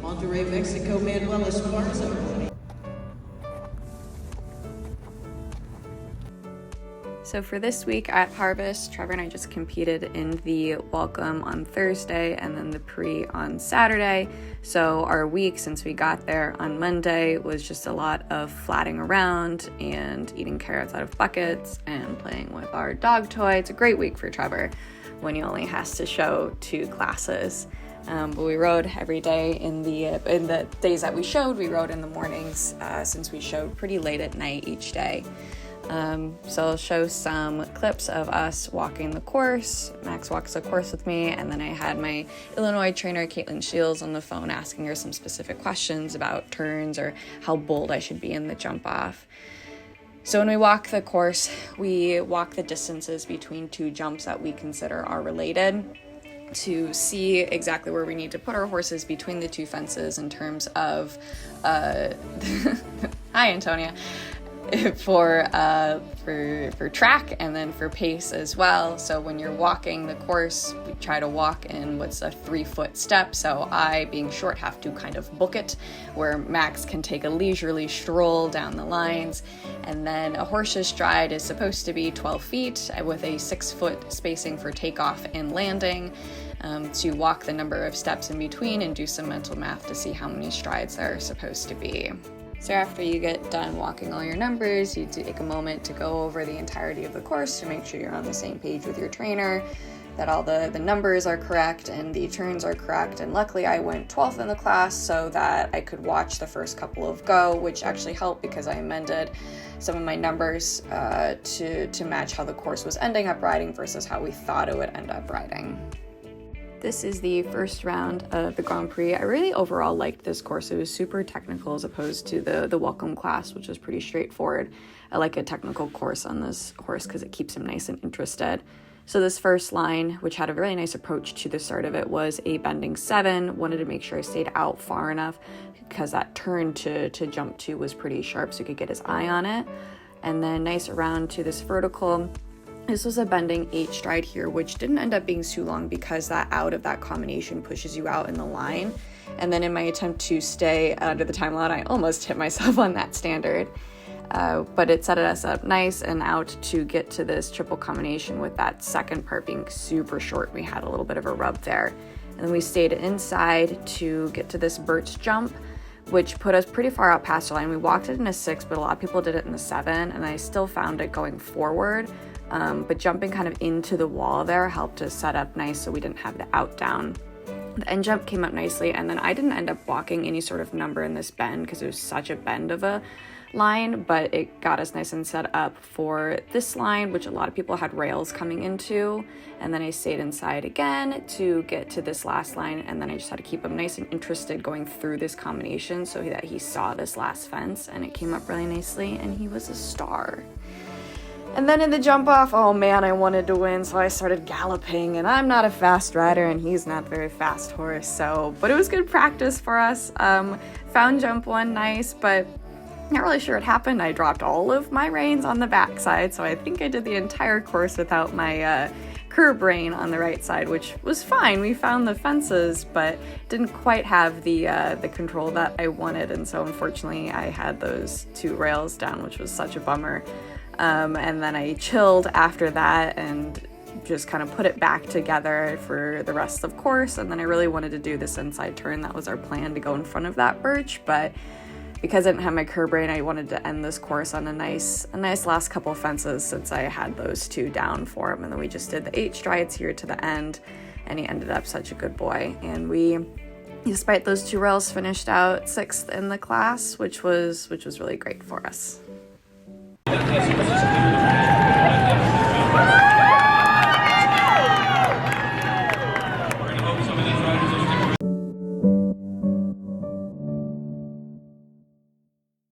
Monterrey, Mexico, Manuel Esparza. So for this week at Harvest, Trevor and I just competed in the welcome on Thursday and then the Prix on Saturday. So our week since we got there on Monday was just a lot of flatting around and eating carrots out of buckets and playing with our dog toy. It's a great week for Trevor when he only has to show 2 classes. But we rode every day in the days that we showed. We rode in the mornings since we showed pretty late at night each day. So I'll show some clips of us walking the course. Max walks the course with me, and then I had my Illinois trainer, Caitlin Shields, on the phone asking her some specific questions about turns or how bold I should be in the jump off. So when we walk the course, we walk the distances between 2 jumps that we consider are related to see exactly where we need to put our horses between the 2 fences in terms of, hi Antonia, for track and then for pace as well. So when you're walking the course, we try to walk in what's a 3-foot step. So I, being short, have to kind of book it, where Max can take a leisurely stroll down the lines. And then a horse's stride is supposed to be 12 feet with a 6-foot spacing for takeoff and landing, to walk the number of steps in between and do some mental math to see how many strides there are supposed to be. So after you get done walking all your numbers, you take a moment to go over the entirety of the course to make sure you're on the same page with your trainer, that all the numbers are correct and the turns are correct. And luckily I went 12th in the class so that I could watch the first couple of go, which actually helped because I amended some of my numbers to match how the course was ending up riding versus how we thought it would end up riding. This is the first round of the Grand Prix. I really overall liked this course. It was super technical as opposed to the welcome class, which was pretty straightforward. I like a technical course on this horse because it keeps him nice and interested. So this first line, which had a really nice approach to the start of it, was a bending 7. Wanted to make sure I stayed out far enough because that turn to jump to was pretty sharp so he could get his eye on it. And then nice around to this vertical. This was a bending 8 stride here, which didn't end up being too long because that out of that combination pushes you out in the line. And then in my attempt to stay under the time limit, I almost hit myself on that standard. But it set us up nice and out to get to this triple combination with that second part being super short. We had a little bit of a rub there. And then we stayed inside to get to this Birch jump, which put us pretty far out past the line. We walked it in a 6, but a lot of people did it in the 7, and I still found it going forward. But jumping kind of into the wall there helped us set up nice so we didn't have the out down. The end jump came up nicely, and then I didn't end up walking any sort of number in this bend because it was such a bend of a line, but it got us nice and set up for this line, which a lot of people had rails coming into. And then I stayed inside again to get to this last line, and then I just had to keep him nice and interested going through this combination so that he saw this last fence, and it came up really nicely, and he was a star. And then in the jump off, oh man, I wanted to win, so I started galloping, and I'm not a fast rider, and he's not a very fast horse, but it was good practice for us. Found jump 1 nice, but not really sure what happened. I dropped all of my reins on the backside, so I think I did the entire course without my curb rein on the right side, which was fine. We found the fences, but didn't quite have the control that I wanted, and so unfortunately I had those 2 rails down, which was such a bummer. And then I chilled after that and just kind of put it back together for the rest of course. And then I really wanted to do this inside turn. That was our plan, to go in front of that Birch, but because I didn't have my curb rein, I wanted to end this course on a nice last couple of fences since I had those 2 down for him. And then we just did the 8 strides here to the end, and he ended up such a good boy. And we, despite those 2 rails, finished out 6th in the class, which was really great for us.